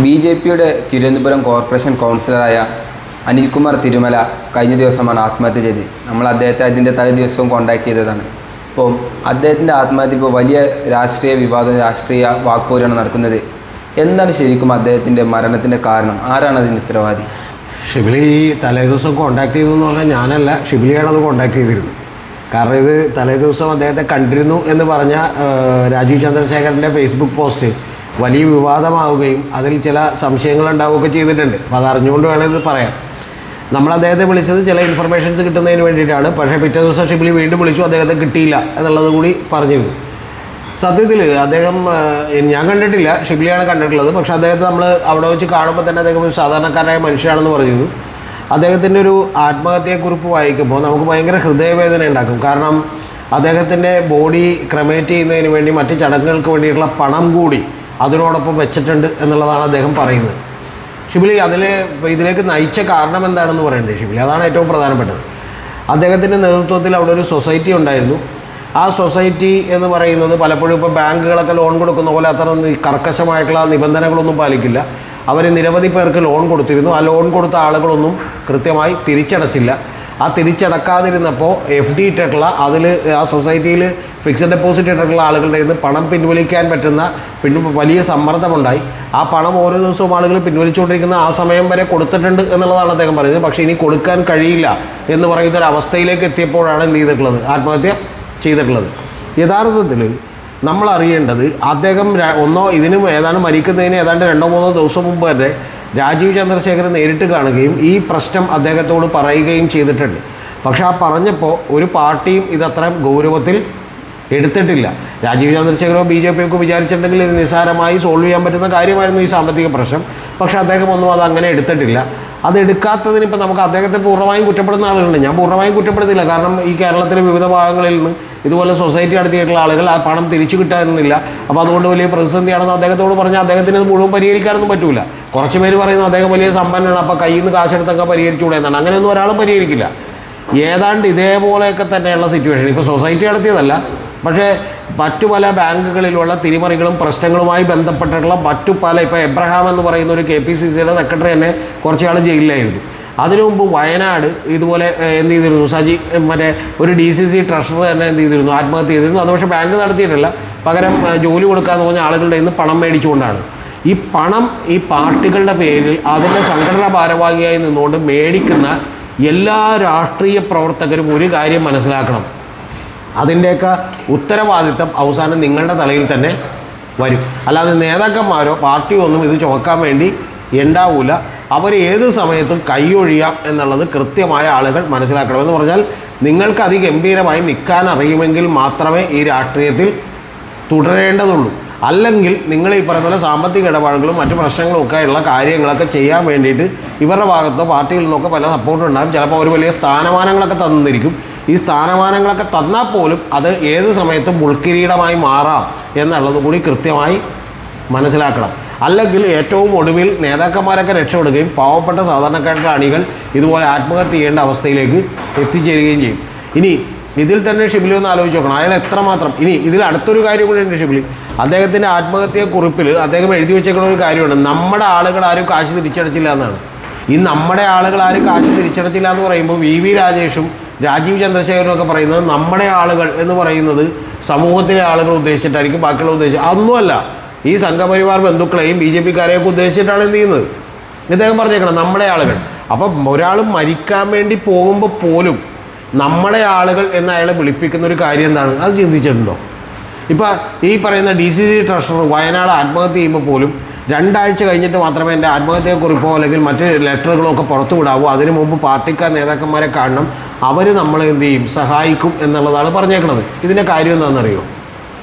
ബി.ജെ.പിയുടെ Thiruvananthapuram corporation കൗൺസിലറായ Anilkumar Thirumala കഴിഞ്ഞ ദിവസമാണ് ആത്മഹത്യ ചെയ്തത്. നമ്മൾ അദ്ദേഹത്തെ അതിൻ്റെ തലേ ദിവസവും കോൺടാക്ട് ചെയ്തതാണ്. അപ്പോൾ അദ്ദേഹത്തിൻ്റെ ആത്മഹത്യ ഇപ്പോൾ വലിയ രാഷ്ട്രീയ വിവാദം, രാഷ്ട്രീയ വാക്പോരാണ് നടക്കുന്നത്. എന്താണ് ശരിക്കും അദ്ദേഹത്തിൻ്റെ മരണത്തിൻ്റെ കാരണം? ആരാണ് അതിന് ഉത്തരവാദി? ഷിബിലി തലേ ദിവസം കോൺടാക്ട് ചെയ്തതെന്ന് പറഞ്ഞാൽ ഞാനല്ല, ഷിബിലിയാണ് അത് കോൺടാക്ട് ചെയ്തിരുന്നത്. കാരണം ഇത് തലേ ദിവസം അദ്ദേഹത്തെ കണ്ടിരുന്നു എന്ന് പറഞ്ഞ രാജീവ് ചന്ദ്രശേഖരൻ്റെ ഫേസ്ബുക്ക് പോസ്റ്റ് വലിയ വിവാദമാവുകയും അതിൽ ചില സംശയങ്ങളുണ്ടാവുകയൊക്കെ ചെയ്തിട്ടുണ്ട്. അപ്പോൾ അത് അറിഞ്ഞുകൊണ്ട് വേണം ഇത് പറയാം. നമ്മൾ അദ്ദേഹത്തെ വിളിച്ചത് ചില ഇൻഫർമേഷൻസ് കിട്ടുന്നതിന് വേണ്ടിയിട്ടാണ്. പക്ഷേ പിറ്റേ ദിവസം ഷിബിലി വീണ്ടും വിളിച്ചു, അദ്ദേഹത്തെ കിട്ടിയില്ല എന്നുള്ളത് കൂടി പറഞ്ഞിരുന്നു. സത്യത്തിൽ അദ്ദേഹം ഞാൻ കണ്ടിട്ടില്ല, ഷിബിലിയാണ് കണ്ടിട്ടുള്ളത്. പക്ഷേ അദ്ദേഹത്തെ നമ്മൾ അവിടെ വെച്ച് കാണുമ്പോൾ തന്നെ അദ്ദേഹം ഒരു സാധാരണക്കാരനായ മനുഷ്യനാണെന്ന് പറഞ്ഞിരുന്നു. അദ്ദേഹത്തിൻ്റെ ഒരു ആത്മഹത്യയെക്കുറിപ്പ് വായിക്കുമ്പോൾ നമുക്ക് ഭയങ്കര ഹൃദയവേദന ഉണ്ടാക്കും. കാരണം അദ്ദേഹത്തിൻ്റെ ബോഡി ക്രമേറ്റ് ചെയ്യുന്നതിന് വേണ്ടി മറ്റ് ചടങ്ങുകൾക്ക് വേണ്ടിയിട്ടുള്ള പണം കൂടി അതിനോടൊപ്പം വെച്ചിട്ടുണ്ട് എന്നുള്ളതാണ് അദ്ദേഹം പറയുന്നത്. ഷിബിലി ഇതിലേക്ക് നയിച്ച കാരണം എന്താണെന്ന് പറയണ്ടേ ഷിബിലി? അതാണ് ഏറ്റവും പ്രധാനപ്പെട്ടത്. അദ്ദേഹത്തിൻ്റെ നേതൃത്വത്തിൽ അവിടെ ഒരു സൊസൈറ്റി ഉണ്ടായിരുന്നു. ആ സൊസൈറ്റി എന്ന് പറയുന്നത് പലപ്പോഴും ഇപ്പോൾ ബാങ്കുകളൊക്കെ ലോൺ കൊടുക്കുന്ന പോലെ അത്ര കർക്കശമായിട്ടുള്ള നിബന്ധനകളൊന്നും പാലിക്കില്ല. അവർ നിരവധി പേർക്ക് ലോൺ കൊടുത്തിരുന്നു. ആ ലോൺ കൊടുത്ത ആളുകളൊന്നും കൃത്യമായി തിരിച്ചടച്ചില്ല. ആ തിരിച്ചടക്കാതിരുന്നപ്പോൾ FD ഇട്ടിട്ടുള്ള ആ സൊസൈറ്റിയിൽ ഫിക്സഡ് ഡെപ്പോസിറ്റ് ഇട്ടിട്ടുള്ള ആളുകളുടെ നിന്ന് പണം പിൻവലിക്കാൻ പറ്റുന്ന വലിയ സമ്മർദ്ദമുണ്ടായി. ആ പണം ഓരോ ദിവസവും ആളുകൾ പിൻവലിച്ചുകൊണ്ടിരിക്കുന്ന ആ സമയം വരെ കൊടുത്തിട്ടുണ്ട് എന്നുള്ളതാണ് അദ്ദേഹം പറയുന്നത്. പക്ഷേ ഇനി കൊടുക്കാൻ കഴിയില്ല എന്ന് പറയുന്ന ഒരു അവസ്ഥയിലേക്ക് എത്തിയപ്പോഴാണ് എന്ത് ചെയ്തിട്ടുള്ളത്? ആത്മഹത്യ ചെയ്തിട്ടുള്ളത്. യഥാർത്ഥത്തിൽ നമ്മൾ അറിയേണ്ടത് അദ്ദേഹം ഇതിനും മരിക്കുന്നതിന് ഏതാണ്ട് 2-3 ദിവസം മുമ്പ് തന്നെ രാജീവ് ചന്ദ്രശേഖരൻ നേരിട്ട് കാണുകയും ഈ പ്രശ്നം അദ്ദേഹത്തോട് പറയുകയും ചെയ്തിട്ടുണ്ട്. പക്ഷെ ആ പറഞ്ഞപ്പോൾ ഒരു പാർട്ടിയും ഇതത്രയും ഗൗരവത്തിൽ എടുത്തിട്ടില്ല. രാജീവ് ചന്ദ്രശേഖരോ BJP വിചാരിച്ചിട്ടുണ്ടെങ്കിൽ ഇത് നിസ്സാരമായി സോൾവ് ചെയ്യാൻ പറ്റുന്ന കാര്യമായിരുന്നു ഈ സാമ്പത്തിക പ്രശ്നം. പക്ഷേ അദ്ദേഹം ഒന്നും അതങ്ങനെ എടുത്തിട്ടില്ല. അതെടുക്കാത്തതിന് ഇപ്പം നമുക്ക് അദ്ദേഹത്തെ പൂർണ്ണമായും കുറ്റപ്പെടുന്ന ആളുകളുണ്ട്. ഞാൻ പൂർണ്ണമായും കുറ്റപ്പെടുത്തില്ല. കാരണം ഈ കേരളത്തിലെ വിവിധ ഭാഗങ്ങളിൽ നിന്ന് ഇതുപോലെ സൊസൈറ്റി നടത്തിയിട്ടുള്ള ആളുകൾ ആ പണം തിരിച്ചു കിട്ടാനില്ല. അപ്പോൾ അതുകൊണ്ട് വലിയ പ്രതിസന്ധിയാണെന്ന് അദ്ദേഹത്തോട് പറഞ്ഞാൽ അദ്ദേഹത്തിന് ഇത് മുഴുവൻ പരിഹരിക്കാനൊന്നും പറ്റില്ല. കുറച്ച് പേര് പറയുന്നു അദ്ദേഹം വലിയ സമ്പന്നനാണ്, അപ്പോൾ കയ്യിൽ നിന്ന് കാശെടുത്തൊക്കെ പരിഹരിച്ചുകൂടെ എന്നാണ്. അങ്ങനെയൊന്നും ഒരാളും പരിഹരിക്കില്ല. ഏതാണ്ട് ഇതേപോലെയൊക്കെ തന്നെയുള്ള സിറ്റുവേഷൻ ഇപ്പോൾ സൊസൈറ്റി നടത്തിയതല്ല, പക്ഷേ മറ്റു പല ബാങ്കുകളിലുള്ള തിരിമറികളും പ്രശ്നങ്ങളുമായി ബന്ധപ്പെട്ടിട്ടുള്ള ഇപ്പോൾ എബ്രഹാം എന്ന് പറയുന്ന ഒരു KPCCയുടെ സെക്രട്ടറി തന്നെ കുറച്ചാൾ ജയിലിലായിരുന്നു. അതിനു മുമ്പ് വയനാട് ഇതുപോലെ എന്ത് ചെയ്തിരുന്നു, ഒരു DCC ട്രഷറർ തന്നെ എന്ത് ചെയ്തിരുന്നു, ആത്മഹത്യ ചെയ്തിരുന്നു. അത് പക്ഷേ ബാങ്ക് നടത്തിയിട്ടില്ല, പകരം ജോലി കൊടുക്കാമെന്ന് പറഞ്ഞ ആളുകളുടെ നിന്ന് പണം മേടിച്ചുകൊണ്ടാണ്. ഈ പണം ഈ പാർട്ടികളുടെ പേരിൽ അതിൻ്റെ സംഘടനാ ഭാരവാഹിയായി നിന്നുകൊണ്ട് മേടിക്കുന്ന എല്ലാ രാഷ്ട്രീയ പ്രവർത്തകരും ഒരു കാര്യം മനസ്സിലാക്കണം. അതിൻ്റെയൊക്കെ ഉത്തരവാദിത്തം അവസാനം നിങ്ങളുടെ തലയിൽ തന്നെ വരും. അല്ലാതെ നേതാക്കന്മാരോ പാർട്ടിയോ ഒന്നും ഇത് ചുമക്കാൻ വേണ്ടി ഉണ്ടാവില്ല. അവർ ഏത് സമയത്തും കൈയൊഴിയാം എന്നുള്ളത് കൃത്യമായ ആളുകൾ മനസ്സിലാക്കണം. എന്ന് പറഞ്ഞാൽ നിങ്ങൾക്ക് അതിഗംഭീരമായി നിൽക്കാൻ അറിയുമെങ്കിൽ മാത്രമേ ഈ രാഷ്ട്രീയത്തിൽ തുടരേണ്ടതുള്ളൂ. അല്ലെങ്കിൽ നിങ്ങൾ ഈ പറയുന്ന പോലെ സാമ്പത്തിക ഇടപാടുകളും മറ്റു പ്രശ്നങ്ങളും ഒക്കെ ഉള്ള കാര്യങ്ങളൊക്കെ ചെയ്യാൻ വേണ്ടിയിട്ട് ഇവരുടെ ഭാഗത്തോ പാർട്ടിയിൽ നിന്നൊക്കെ പല സപ്പോർട്ടും ഉണ്ടാകും. ചിലപ്പോൾ ഒരു വലിയ സ്ഥാനമാനങ്ങളൊക്കെ തന്നിരിക്കും. ഈ സ്ഥാനമാനങ്ങളൊക്കെ തന്നാൽ പോലും അത് ഏത് സമയത്തും മുൾക്കിരീടമായി മാറാം എന്നുള്ളത് കൂടി കൃത്യമായി മനസ്സിലാക്കണം. അല്ലെങ്കിൽ ഏറ്റവും ഒടുവിൽ നേതാക്കന്മാരൊക്കെ രക്ഷപ്പെടുകയും പാവപ്പെട്ട സാധാരണക്കാരുടെ അണികൾ ഇതുപോലെ ആത്മഹത്യ ചെയ്യേണ്ട അവസ്ഥയിലേക്ക് എത്തിച്ചേരുകയും ചെയ്യും. ഇനി ഇതിൽ തന്നെ ഷിബിലി ഒന്ന് ആലോചിച്ച് നോക്കണം, അയാൾ എത്രമാത്രം. ഇനി ഇതിൽ അടുത്തൊരു കാര്യം കൂടി ഉണ്ട്. ഷിബിലി അദ്ദേഹത്തിൻ്റെ ആത്മഹത്യക്കുറിപ്പിൽ അദ്ദേഹം എഴുതി വെച്ചേക്കുന്ന ഒരു കാര്യമാണ്, നമ്മുടെ ആളുകൾ ആരും കാശ് തിരിച്ചടച്ചില്ല എന്നാണ്. ഈ നമ്മുടെ ആളുകൾ ആരും കാശ് തിരിച്ചടച്ചില്ല എന്ന് പറയുമ്പോൾ VV രാജേഷും രാജീവ് ചന്ദ്രശേഖരനും ഒക്കെ പറയുന്നത് നമ്മുടെ ആളുകൾ എന്ന് പറയുന്നത് സമൂഹത്തിലെ ആളുകൾ ഉദ്ദേശിച്ചിട്ടായിരിക്കും, ബാക്കിയുള്ള ഉദ്ദേശിച്ച് അതൊന്നുമല്ല. ഈ സംഘപരിവാർ ബന്ധുക്കളെയും BJPക്കാരെയൊക്കെ ഉദ്ദേശിച്ചിട്ടാണ് എന്ത് ചെയ്യുന്നത് ഇദ്ദേഹം പറഞ്ഞേക്കണം, നമ്മുടെ ആളുകൾ. അപ്പം ഒരാൾ മരിക്കാൻ വേണ്ടി പോകുമ്പോൾ പോലും നമ്മുടെ ആളുകൾ എന്ന് അയാളെ വിളിപ്പിക്കുന്ന ഒരു കാര്യം എന്താണ്, അത് ചിന്തിച്ചിട്ടുണ്ടോ? ഇപ്പോൾ ഈ പറയുന്ന DCC ട്രഷറർ വയനാട് ആത്മഹത്യ ചെയ്യുമ്പോൾ പോലും 2 ആഴ്ച കഴിഞ്ഞിട്ട് മാത്രമേ എൻ്റെ ആത്മഹത്യയെക്കുറിപ്പോ അല്ലെങ്കിൽ മറ്റ് ലെറ്ററുകളോ ഒക്കെ പുറത്തു വിടാവൂ, അതിനു മുമ്പ് പാർട്ടിക്കാർ നേതാക്കന്മാരെ കാണണം, അവർ നമ്മളെ എന്ത് ചെയ്യും, സഹായിക്കും എന്നുള്ളതാണ് പറഞ്ഞേക്കുന്നത്. ഇതിൻ്റെ കാര്യം എന്താണെന്നറിയോ?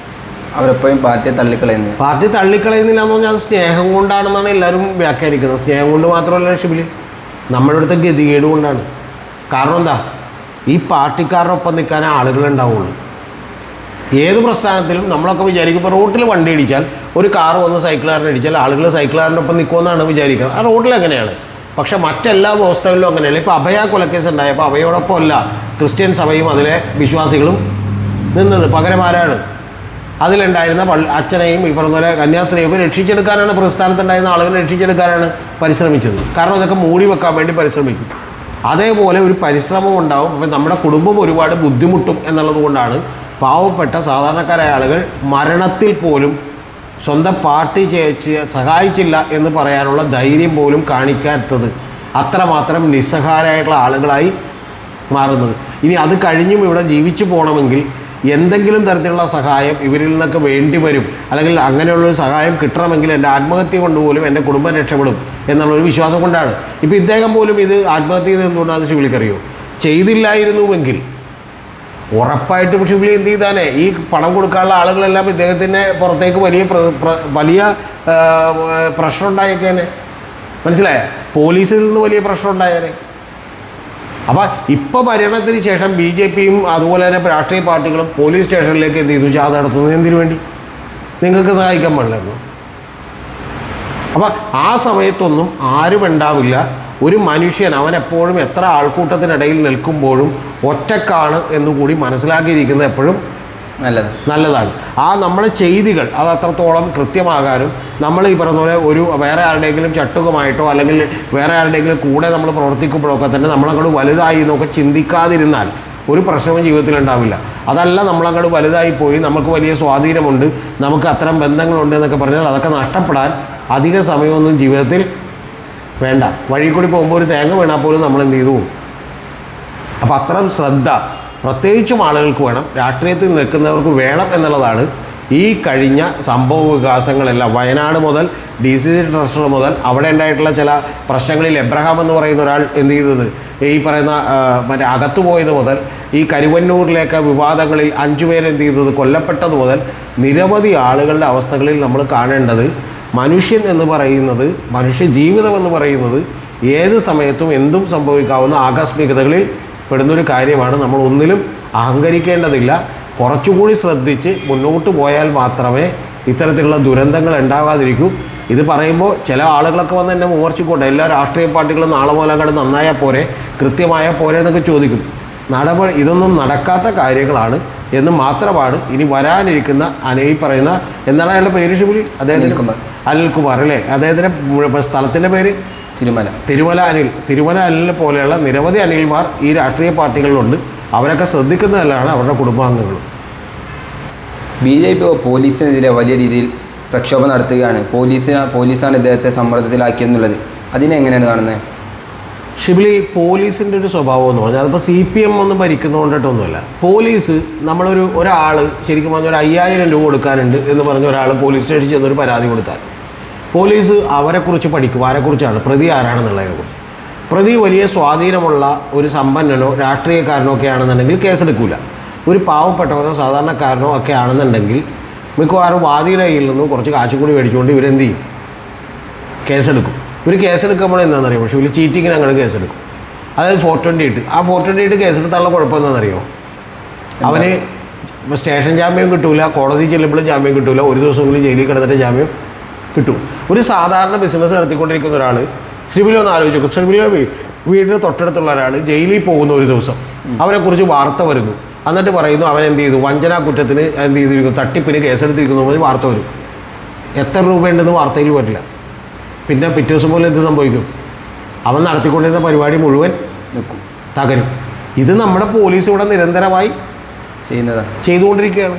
അവരെപ്പോഴും പാർട്ടിയെ തള്ളിക്കളയുന്നു. പാർട്ടി തള്ളിക്കളയുന്നില്ല എന്ന് പറഞ്ഞാൽ അത് സ്നേഹം കൊണ്ടാണെന്നാണ് എല്ലാവരും വ്യാഖ്യാനിക്കുന്നത്. സ്നേഹം കൊണ്ട് മാത്രമല്ല ഷിബിലി, നമ്മുടെ അടുത്ത ഗതികേട് കൊണ്ടാണ്. കാരണം എന്താ, ഈ പാർട്ടിക്കാരുടെ ഒപ്പം നിൽക്കാനേ ആളുകളുണ്ടാവുള്ളൂ. ഏത് പ്രസ്ഥാനത്തിലും നമ്മളൊക്കെ വിചാരിക്കും, ഇപ്പോൾ റോട്ടിൽ വണ്ടി ഇടിച്ചാൽ ഒരു കാറ് വന്ന് സൈക്കിളുകാരനെ ഇടിച്ചാൽ ആളുകൾ സൈക്കിളുകാരൻ്റെ ഒപ്പം നിൽക്കുമെന്നാണ് വിചാരിക്കുന്നത്. ആ റോഡിൽ എങ്ങനെയാണ്. പക്ഷേ മറ്റെല്ലാ വ്യവസ്ഥകളിലും അങ്ങനെയല്ല. ഇപ്പോൾ അഭയ കൊലക്കേസ് ഉണ്ടായപ്പോൾ അഭയോടൊപ്പം അല്ല ക്രിസ്ത്യൻ സഭയും അതിലെ വിശ്വാസികളും നിന്നത്, പകരം ആരാണ്? അതിലുണ്ടായിരുന്ന അച്ഛനെയും ഈ പറഞ്ഞ പോലെ കന്യാസ്ത്രീയൊക്കെ രക്ഷിച്ചെടുക്കാനാണ്, പ്രസ്ഥാനത്തുണ്ടായിരുന്ന ആളുകളെ രക്ഷിച്ചെടുക്കാനാണ് പരിശ്രമിച്ചത്. കാരണം ഇതൊക്കെ മൂടി വെക്കാൻ വേണ്ടി പരിശ്രമിക്കും. അതേപോലെ ഒരു പരിശ്രമം ഉണ്ടാവും. അപ്പം നമ്മുടെ കുടുംബം ഒരുപാട് ബുദ്ധിമുട്ടും എന്നുള്ളത് കൊണ്ടാണ് പാവപ്പെട്ട സാധാരണക്കാരായ ആളുകൾ മരണത്തിൽ പോലും സ്വന്തം പാർട്ടി സഹായിച്ചില്ല എന്ന് പറയാനുള്ള ധൈര്യം പോലും കാണിക്കാത്തത്. അത്രമാത്രം നിസ്സഹായരായിട്ടുള്ള ആളുകളായി മാറുന്നത്. ഇനി അത് കഴിഞ്ഞും ഇവിടെ ജീവിച്ചു പോകണമെങ്കിൽ എന്തെങ്കിലും തരത്തിലുള്ള സഹായം ഇവരിൽ നിന്നൊക്കെ വേണ്ടി വരും, അല്ലെങ്കിൽ അങ്ങനെയുള്ളൊരു സഹായം കിട്ടണമെങ്കിൽ എൻ്റെ ആത്മഹത്യ കൊണ്ടുപോലും എൻ്റെ കുടുംബം രക്ഷപ്പെടും എന്നുള്ളൊരു വിശ്വാസം കൊണ്ടാണ്. ഇപ്പോൾ ഇദ്ദേഹം പോലും ഇത് ആത്മഹത്യ ചെയ്ത് എന്തുകൊണ്ടാണ് ശിവലിക്കറിയോ? ചെയ്തില്ലായിരുന്നുവെങ്കിൽ ഉറപ്പായിട്ടും ഷിബിലി എന്ത് ചെയ്താലേ ഈ പണം കൊടുക്കാനുള്ള ആളുകളെല്ലാം ഇദ്ദേഹത്തിൻ്റെ പുറത്തേക്ക് വലിയ പ്രശ്നം ഉണ്ടായേക്കേനെ. മനസ്സിലായോ? പോലീസിൽ നിന്ന് വലിയ പ്രശ്നം ഉണ്ടായേനെ. അപ്പോൾ ഇപ്പോൾ ഭരണത്തിന് ശേഷം BJPയും അതുപോലെ തന്നെ രാഷ്ട്രീയ പാർട്ടികളും പോലീസ് സ്റ്റേഷനിലേക്ക് എന്ത് ചെയ്തു? ജാഥ നടത്തുന്നത് എന്തിനു വേണ്ടി? നിങ്ങൾക്ക് സഹായിക്കാൻ പാടില്ലായിരുന്നു. അപ്പോൾ ആ സമയത്തൊന്നും ആരും ഉണ്ടാവില്ല. ഒരു മനുഷ്യൻ അവനെപ്പോഴും എത്ര ആൾക്കൂട്ടത്തിനിടയിൽ നിൽക്കുമ്പോഴും ഒറ്റക്കാണ് എന്നുകൂടി മനസ്സിലാക്കിയിരിക്കുന്നത് എപ്പോഴും നല്ലതാണ്. ആ നമ്മുടെ ചെയ്തികൾ അത് അത്രത്തോളം കൃത്യമാകാനും നമ്മൾ ഈ പറഞ്ഞ പോലെ ഒരു വേറെ ആരുടെയെങ്കിലും ചട്ടുകമായിട്ടോ അല്ലെങ്കിൽ വേറെ ആരുടെയെങ്കിലും കൂടെ നമ്മൾ പ്രവർത്തിക്കുമ്പോഴൊക്കെ തന്നെ നമ്മളങ്ങോട്ട് വലുതായി എന്നൊക്കെ ചിന്തിക്കാതിരുന്നാൽ ഒരു പ്രശ്നവും ജീവിതത്തിൽ ഉണ്ടാവില്ല. അതല്ല, നമ്മളങ്ങോട്ട് വലുതായി പോയി നമുക്ക് വലിയ സ്വാധീനമുണ്ട്, നമുക്ക് അത്തരം ബന്ധങ്ങളുണ്ട് എന്നൊക്കെ പറഞ്ഞാൽ അതൊക്കെ നഷ്ടപ്പെടാൻ അധിക സമയമൊന്നും ജീവിതത്തിൽ വേണ്ട. വഴി കൂടി പോകുമ്പോൾ ഒരു തേങ്ങ വീണാൽ പോലും നമ്മൾ എന്ത് ചെയ്തു. അപ്പോൾ അത്തരം ശ്രദ്ധ പ്രത്യേകിച്ചും ആളുകൾക്ക് വേണം, രാഷ്ട്രീയത്തിൽ നിൽക്കുന്നവർക്ക് വേണം എന്നുള്ളതാണ്. ഈ കഴിഞ്ഞ സംഭവ വികാസങ്ങളെല്ലാം വയനാട് മുതൽ DCC ട്രഷറർ മുതൽ അവിടെ ഉണ്ടായിട്ടുള്ള ചില പ്രശ്നങ്ങളിൽ എബ്രഹാം എന്ന് പറയുന്ന ഒരാൾ എന്ത് ചെയ്തത്, ഈ പറയുന്ന മറ്റേ അകത്തുപോയത് മുതൽ ഈ കരുവന്നൂരിലേക്ക് വിവാദങ്ങളിൽ 5 പേര് എന്ത് ചെയ്തത് കൊല്ലപ്പെട്ടത് മുതൽ നിരവധി ആളുകളുടെ അവസ്ഥകളിൽ നമ്മൾ കാണേണ്ടത് മനുഷ്യൻ എന്ന് പറയുന്നത്, മനുഷ്യ ജീവിതം എന്ന് പറയുന്നത് ഏത് സമയത്തും എന്തും സംഭവിക്കാവുന്ന ആകസ്മികതകളിൽ പെടുന്നൊരു കാര്യമാണ്. നമ്മൾ ഒന്നിലും അഹങ്കരിക്കേണ്ടതില്ല. കുറച്ചുകൂടി ശ്രദ്ധിച്ച് മുന്നോട്ട് പോയാൽ മാത്രമേ ഇത്തരത്തിലുള്ള ദുരന്തങ്ങൾ ഉണ്ടാകാതിരിക്കൂ. ഇത് പറയുമ്പോൾ ചില ആളുകളൊക്കെ വന്ന് എന്നെ വിമർശിക്കോട്ടെ, എല്ലാ രാഷ്ട്രീയ പാർട്ടികളും നാളെ പോലെ അങ്ങോട്ട് നന്നായാൽ പോരെ, കൃത്യമായാൽ പോരെ എന്നൊക്കെ ചോദിക്കും. ഇതൊന്നും നടക്കാത്ത കാര്യങ്ങളാണ് എന്ന് മാത്രമാണ് ഇനി വരാനിരിക്കുന്ന ഈ പറയുന്ന എന്താണ് അയാളുടെ പേര് ഷിബുലി? അദ്ദേഹത്തിന് അനിൽകുമാർ അല്ലേ? അദ്ദേഹത്തിൻ്റെ സ്ഥലത്തിൻ്റെ പേര് തിരുമല അനിലിനെ പോലെയുള്ള നിരവധി അനിൽമാർ ഈ രാഷ്ട്രീയ പാർട്ടികളിലുണ്ട്. അവരൊക്കെ ശ്രദ്ധിക്കുന്നതല്ലാണ് അവരുടെ കുടുംബാംഗങ്ങളും. BJP പോലീസിനെതിരെ വലിയ രീതിയിൽ പ്രക്ഷോഭം നടത്തുകയാണ്. പോലീസാണ് ഇദ്ദേഹത്തെ സമ്മർദ്ദത്തിലാക്കിയെന്നുള്ളത് അതിനെങ്ങനെയാണ് കാണുന്നത്? ഷിബിലി, പോലീസിൻ്റെ ഒരു സ്വഭാവം എന്ന് പറഞ്ഞാൽ അതിപ്പോൾ CPM ഒന്നും ഭരിക്കുന്നതുകൊണ്ടിട്ടൊന്നുമല്ല. പോലീസ് ഒരാൾ ശരിക്കും പറഞ്ഞാൽ 5000 രൂപ കൊടുക്കാനുണ്ട് എന്ന് പറഞ്ഞ ഒരാൾ പോലീസ് സ്റ്റേഷനിൽ ചെന്നൊരു പരാതി കൊടുത്താൽ പോലീസ് അവരെക്കുറിച്ച് പഠിക്കും. ആരെക്കുറിച്ചാണ്? പ്രതി ആരാണെന്നുള്ളതിനെക്കുറിച്ച്. പ്രതി വലിയ സ്വാധീനമുള്ള ഒരു സമ്പന്നനോ രാഷ്ട്രീയക്കാരനോ ഒക്കെ ആണെന്നുണ്ടെങ്കിൽ കേസെടുക്കില്ല. ഒരു പാവപ്പെട്ടവനോ സാധാരണക്കാരനോ ഒക്കെ ആണെന്നുണ്ടെങ്കിൽ മിക്കവാറും വാദിയുടെ കയ്യിൽ നിന്നും കുറച്ച് കാശ് കൂടി മേടിച്ചുകൊണ്ട് ഇവരെന്ത് ചെയ്യും? കേസെടുക്കും. ഇവർ കേസെടുക്കുമ്പോൾ എന്താണെന്നറിയോ? പക്ഷേ ഇവർ ചീറ്റിങ്ങിന് അങ്ങനെ കേസെടുക്കും. അതായത് 428. ആ 428 കേസെടുത്താനുള്ള കുഴപ്പം എന്താണെന്നറിയോ? അവന് സ്റ്റേഷൻ ജാമ്യം കിട്ടൂല, കോടതി ചെല്ലുമ്പോഴും ജാമ്യം കിട്ടൂല, ഒരു ദിവസമെങ്കിലും ജയിലിൽ കിടന്നിട്ട് ജാമ്യം കിട്ടും. ഒരു സാധാരണ ബിസിനസ് നടത്തിക്കൊണ്ടിരിക്കുന്ന ഒരാൾ ഷിബിലി ഒന്ന് ആലോചിച്ച് നോക്കും. ഷിബിലി വീടിന് തൊട്ടടുത്തുള്ള ഒരാൾ ജയിലിൽ പോകുന്ന ഒരു ദിവസം അവനെക്കുറിച്ച് വാർത്ത വരുന്നു. എന്നിട്ട് പറയുന്നു അവൻ എന്ത് ചെയ്തു, വഞ്ചനാ കുറ്റത്തിന് എന്ത് ചെയ്തിരിക്കുന്നു, തട്ടിപ്പിന് കേസെടുത്തിരിക്കുന്നു പറഞ്ഞ് വാർത്ത വരും. എത്ര രൂപയുണ്ടെന്ന് വാർത്തയിൽ വരില്ല. പിന്നെ പിറ്റേ ദിവസം പോലെ എന്ത് സംഭവിക്കും? അവൻ നടത്തിക്കൊണ്ടിരുന്ന പരിപാടി മുഴുവൻ തകരും. ഇത് നമ്മുടെ പോലീസ് ഇവിടെ നിരന്തരമായി ചെയ്തുകൊണ്ടിരിക്കുകയാണ്.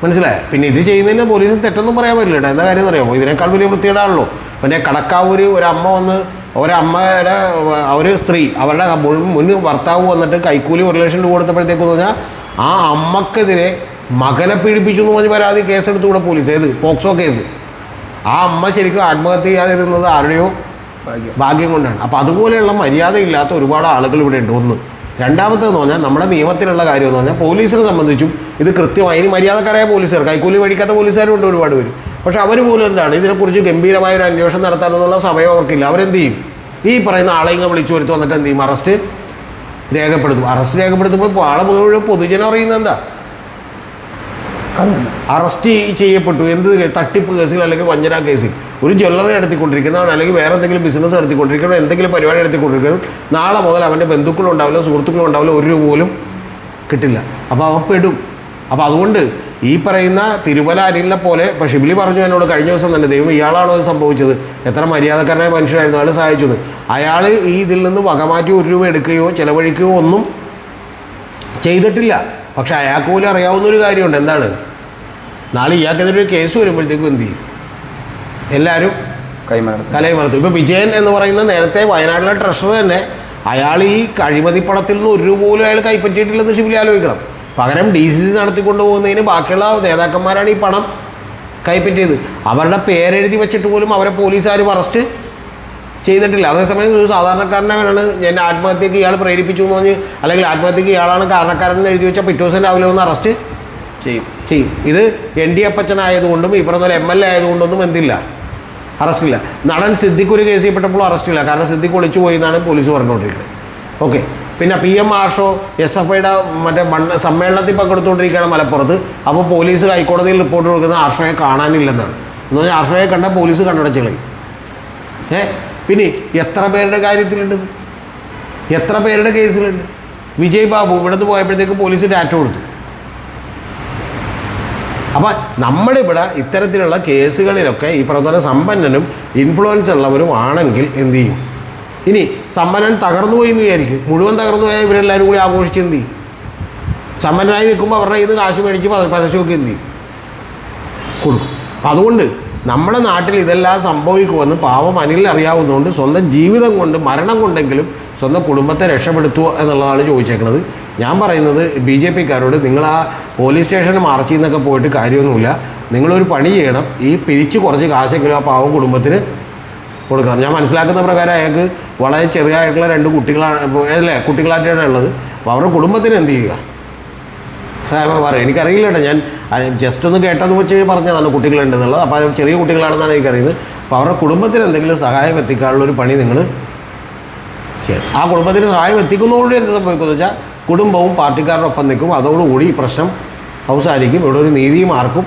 മനസ്സിലായോ? പിന്നെ ഇത് ചെയ്യുന്നതിന് പോലീസിന് തെറ്റൊന്നും പറയാൻ പറ്റില്ല കേട്ടോ. എന്താ കാര്യം എന്നറിയാമോ? ഇതിനേക്കാൾ വലിയ വൃത്തികേടാണല്ലോ. പിന്നെ കടക്കാവൂര് ഒരമ്മയുടെ ഒരു സ്ത്രീ അവരുടെ മുൻ ഭർത്താവ് വന്നിട്ട് കൈക്കൂലി 1 ലക്ഷം രൂപ കൊടുത്തപ്പോഴത്തേക്കെന്ന് പറഞ്ഞാൽ ആ അമ്മക്കെതിരെ മകനെ പീഡിപ്പിച്ചു എന്ന് പറഞ്ഞ് പരാതി കേസെടുത്തു കൂടെ പോലീസ്. ഏത്? POCSO case. ആ അമ്മ ശരിക്കും ആത്മഹത്യ ചെയ്യാതിരുന്നത് ആരുടെയോ ഭാഗ്യം കൊണ്ടാണ്. അപ്പോൾ അതുപോലെയുള്ള മര്യാദയില്ലാത്ത ഒരുപാട് ആളുകൾ ഇവിടെ ഉണ്ട്. ഒന്ന്. രണ്ടാമത്തേന്ന് പറഞ്ഞാൽ നമ്മുടെ നിയമത്തിലുള്ള കാര്യം എന്ന് പറഞ്ഞാൽ പോലീസിനെ സംബന്ധിച്ചും ഇത് കൃത്യമായി ഇനി മര്യാദക്കാരായ പോലീസുകാർ, കൈക്കൂലി മേടിക്കാത്ത പോലീസുകാരുണ്ട് ഒരുപാട് പേര്. പക്ഷെ അവർ പോലും എന്താണ് ഇതിനെക്കുറിച്ച് ഗംഭീരമായൊരു അന്വേഷണം നടത്താനെന്നുള്ള സമയം അവർക്കില്ല. അവരെന്ത് ചെയ്യും? ഈ പറയുന്ന ആളെയും വിളിച്ചു വരുത്തി വന്നിട്ട് എന്ത് ചെയ്യും? അറസ്റ്റ് രേഖപ്പെടുത്തും. അറസ്റ്റ് രേഖപ്പെടുത്തുമ്പോൾ ആളെ മുഴുവൻ പൊതുജനം അറിയുന്നത് എന്താ? അറസ്റ്റ് ചെയ്യപ്പെട്ടു എന്ത് തട്ടിപ്പ് കേസിൽ അല്ലെങ്കിൽ വഞ്ചനാ കേസിൽ. ഒരു ജ്വല്ലറി നടത്തിക്കൊണ്ടിരിക്കുന്നവൻ അല്ലെങ്കിൽ വേറെ എന്തെങ്കിലും ബിസിനസ് നടത്തിക്കൊണ്ടിരിക്കണം, എന്തെങ്കിലും പരിപാടി നടത്തിക്കൊണ്ടിരിക്കണം, നാളെ മുതൽ അവൻ്റെ ബന്ധുക്കളും ഉണ്ടാവില്ല, സുഹൃത്തുക്കളും ഉണ്ടാവില്ല, 1 രൂപ പോലും കിട്ടില്ല. അപ്പോൾ അവൻ പെടും. അപ്പോൾ അതുകൊണ്ട് ഈ പറയുന്ന തിരുമല അനിലിനെ പോലെ ഇപ്പോൾ ഷിബിലി പറഞ്ഞു എന്നോട് കഴിഞ്ഞ ദിവസം തന്നെ, ദൈവം ഇയാളാണോ ഇത് സംഭവിച്ചത്, എത്ര മര്യാദക്കാരനായ മനുഷ്യനായിരുന്നു, അയാൾ സഹായിച്ചു. അയാൾ ഈ ഇതിൽ നിന്ന് വകമാറ്റി 1 രൂപ എടുക്കുകയോ ചിലവഴിക്കുകയോ ഒന്നും ചെയ്തിട്ടില്ല. പക്ഷെ അയാൾക്ക് പോലും അറിയാവുന്നൊരു കാര്യമുണ്ട്. എന്താണ്? നാളെ ഇയാൾക്കെതിരെ ഒരു കേസ് വരുമ്പോഴത്തേക്കും എന്ത് ചെയ്യും? എല്ലാവരും കലൈമലർത്തും. ഇപ്പോൾ വിജയൻ എന്ന് പറയുന്ന നേരത്തെ വയനാട്ടിലെ ട്രഷറർ തന്നെ, അയാൾ ഈ അഴിമതിപ്പണത്തിൽ നിന്ന് 1 രൂപ പോലും അയാൾ കൈപ്പറ്റിയിട്ടില്ലെന്ന് ഷിബിലി ആലോചിക്കണം. പകരം DCC നടത്തിക്കൊണ്ട് പോകുന്നതിന് ബാക്കിയുള്ള നേതാക്കന്മാരാണ് ഈ പണം കൈപ്പറ്റിയത്. അവരുടെ പേരെഴുതി വെച്ചിട്ട് പോലും അവരെ പോലീസുകാരും അറസ്റ്റ് ചെയ്തിട്ടില്ല. അതേസമയം ഒരു സാധാരണക്കാരനാണ് ഞാൻ ആത്മഹത്യക്ക് ഇയാൾ പ്രേരിപ്പിച്ചു എന്ന് പറഞ്ഞ്, അല്ലെങ്കിൽ ആത്മഹത്യക്ക് ഇയാളാണ് കാരണക്കാരൻ എഴുതി വെച്ചാൽ പിറ്റേ ദിവസം രാവിലെ ഒന്ന് അറസ്റ്റ് ചെയ്യും. ഇത് ND അപ്പച്ചനായതുകൊണ്ടും ഈ പറഞ്ഞ പോലെ MLA ആയതുകൊണ്ടൊന്നും എന്തില്ല, അറസ്റ്റില്ല. നടൻ സിദ്ദിഖ് ഒരു കേസ് ചെയ്യപ്പെട്ടപ്പോൾ അറസ്റ്റില്ല. കാരണം സിദ്ദിഖ് ഒളിച്ചു പോയി എന്നാണ് പോലീസ് പറഞ്ഞുകൊണ്ടിരിക്കുന്നത്. ഓക്കെ. പിന്നെ PM ആർഷോ SFIയുടെ മറ്റേ സമ്മേളനത്തിൽ പങ്കെടുത്തുകൊണ്ടിരിക്കുകയാണ് മലപ്പുറത്ത്. അപ്പോൾ പോലീസ് ഹൈക്കോടതിയിൽ റിപ്പോർട്ട് കൊടുക്കുന്നത് ആർഷോയെ കാണാനില്ലെന്നാണ്. എന്ന് പറഞ്ഞാൽ ആർഷോയെ കണ്ട പോലീസ് കണ്ണടച്ച് കളയും. പിന്നെ എത്ര പേരുടെ കാര്യത്തിലുണ്ട്, എത്ര പേരുടെ കേസിലുണ്ട്. വിജയ് ബാബു ഇവിടുന്ന് പോയപ്പോഴത്തേക്ക് പോലീസ് ഡാറ്റ കൊടുത്തു. അപ്പം നമ്മളിവിടെ ഇത്തരത്തിലുള്ള കേസുകളിലൊക്കെ ഈ പറഞ്ഞ സമ്പന്നനും ഇൻഫ്ലുവൻസ് ഉള്ളവരും ആണെങ്കിൽ എന്തു ചെയ്യും? ഇനി സമ്പന്നൻ തകർന്നു പോയി എന്ന് വിചാരിക്കും, മുഴുവൻ തകർന്നു പോയാൽ ഇവരെല്ലാവരും കൂടി ആഘോഷിച്ച് എന്ത് ചെയ്യും? സമ്പന്നനായി നിൽക്കുമ്പോൾ അവരുടെ ഇത് കാശ് മേടിച്ച് പരസ്യമൊക്കെ എന്ത് ചെയ്യും? കൊടുക്കും. അപ്പം അതുകൊണ്ട് നമ്മുടെ നാട്ടിൽ ഇതെല്ലാം സംഭവിക്കുമെന്ന് പാവം അനിലിന് അറിയാവുന്നതുകൊണ്ട് സ്വന്തം ജീവിതം കൊണ്ട് മരണം കൊണ്ടെങ്കിലും സ്വന്തം കുടുംബത്തെ രക്ഷപ്പെടുത്തുക എന്നുള്ളതാണ് ചോദിച്ചേക്കുന്നത്. ഞാൻ പറയുന്നത് BJPക്കാരോട്, നിങ്ങൾ ആ പോലീസ് സ്റ്റേഷന് മാർച്ചിൽ നിന്നൊക്കെ പോയിട്ട് കാര്യമൊന്നുമില്ല. നിങ്ങളൊരു പണി ചെയ്യണം, ഈ പിരിച്ച് കുറച്ച് കാശെങ്കിലും ആ പാവം കുടുംബത്തിന് കൊടുക്കണം. ഞാൻ മനസ്സിലാക്കുന്ന പ്രകാരം അയാൾക്ക് വളരെ ചെറിയായിട്ടുള്ള 2 കുട്ടികളാണ്, അല്ലേ, കുട്ടികളായിട്ടാണ് ഉള്ളത്. അപ്പോൾ അവരുടെ കുടുംബത്തിന് എന്ത് ചെയ്യുക? സാമ പറയാം, എനിക്കറിയില്ല കേട്ടോ, ഞാൻ ജസ്റ്റ് ഒന്ന് കേട്ടത് വെച്ച് പറഞ്ഞതാണ് കുട്ടികളുണ്ടെന്നുള്ളത്. അപ്പോൾ ചെറിയ കുട്ടികളാണെന്നാണ് എനിക്കറിയുന്നത്. അപ്പോൾ അവരുടെ കുടുംബത്തിന് എന്തെങ്കിലും സഹായം എത്തിക്കാനുള്ളൊരു പണി നിങ്ങൾ ചെയ്യണം. ആ കുടുംബത്തിന് സഹായം എത്തിക്കുന്നതോടുകൂടി എന്ത് സംഭവിക്കുമെന്ന് വെച്ചാൽ കുടുംബവും പാർട്ടിക്കാരുടെ ഒപ്പം നിൽക്കും. അതോടുകൂടി ഈ പ്രശ്നം അവസാനിക്കും. ഇവിടെ ഒരു നീതിയും ആർക്കും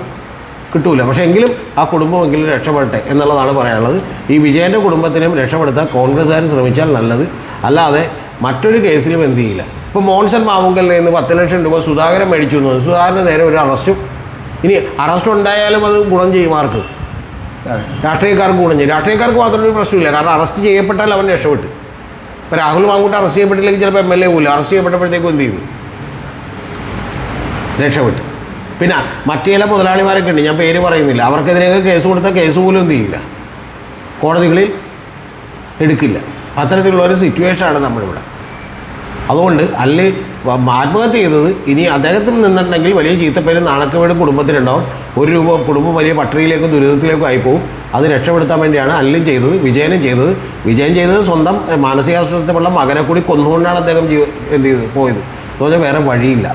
കിട്ടൂല. പക്ഷേ എങ്കിലും ആ കുടുംബമെങ്കിലും രക്ഷപ്പെടട്ടെ എന്നുള്ളതാണ് പറയാനുള്ളത്. ഈ വിജയൻ്റെ കുടുംബത്തിനും രക്ഷപ്പെടുത്താൻ കോൺഗ്രസ്സുകാർ ശ്രമിച്ചാൽ നല്ലത്. അല്ലാതെ മറ്റൊരു കേസിലും എന്ത് ചെയ്യില്ല. ഇപ്പോൾ മോൺസൺ മാവുങ്കലിൽ നിന്ന് 10 ലക്ഷം രൂപ സുധാകരൻ മേടിച്ചു എന്നത്, സുധാകരന് നേരെ ഒരു അറസ്റ്റും. ഇനി അറസ്റ്റ് ഉണ്ടായാലും അത് ഗുണം ചെയ്യും ആർക്ക്? രാഷ്ട്രീയക്കാർക്ക് ഗുണം ചെയ്യും. രാഷ്ട്രീയക്കാർക്ക് മാത്രമൊരു പ്രശ്നമില്ല, കാരണം അറസ്റ്റ് ചെയ്യപ്പെട്ടാൽ അവൻ രക്ഷപ്പെട്ടു. ഇപ്പോൾ രാഹുൽ മാങ്കൂട്ട് അറസ്റ്റ് ചെയ്യപ്പെട്ടില്ലെങ്കിൽ ചിലപ്പോൾ MLA പോലും അറസ്റ്റ് ചെയ്യപ്പെട്ടപ്പോഴത്തേക്കും എന്ത് ചെയ്തു? രക്ഷപ്പെട്ടു. പിന്നെ മറ്റു ചില മുതലാളിമാരൊക്കെ ഉണ്ട്, ഞാൻ പേര് പറയുന്നില്ല, അവർക്കെതിരെയൊക്കെ കേസ് കൊടുത്താൽ കേസ് പോലും എന്ത് ചെയ്യില്ല, കോടതികളിൽ എടുക്കില്ല. അത്തരത്തിലുള്ളൊരു സിറ്റുവേഷനാണ് നമ്മളിവിടെ. അതുകൊണ്ട് ആത്മഹത്യ ചെയ്തത് ഇനി അദ്ദേഹത്തിന് നിന്നിട്ടുണ്ടെങ്കിൽ വലിയ ചീത്തപ്പേരും നാണക്കേടും കുടുംബത്തിനുണ്ടാവും. 1 രൂപ കുടുംബം വലിയ പട്ടിണിയിലേക്കും ദുരിതത്തിലേക്കും ആയിപ്പോവും. അത് രക്ഷപ്പെടുത്താൻ വേണ്ടിയാണ് അല്ലും ചെയ്തത്, വിജയനും ചെയ്തത്. വിജയൻ ചെയ്തത് സ്വന്തം മാനസികാസ്വാസ്ഥ്യമുള്ള മകനെ കൂടി കൊന്നുകൊണ്ടാണ് അദ്ദേഹം എന്ത് ചെയ്ത് പോയത്. എന്ന് പറഞ്ഞാൽ വേറെ വഴിയില്ല.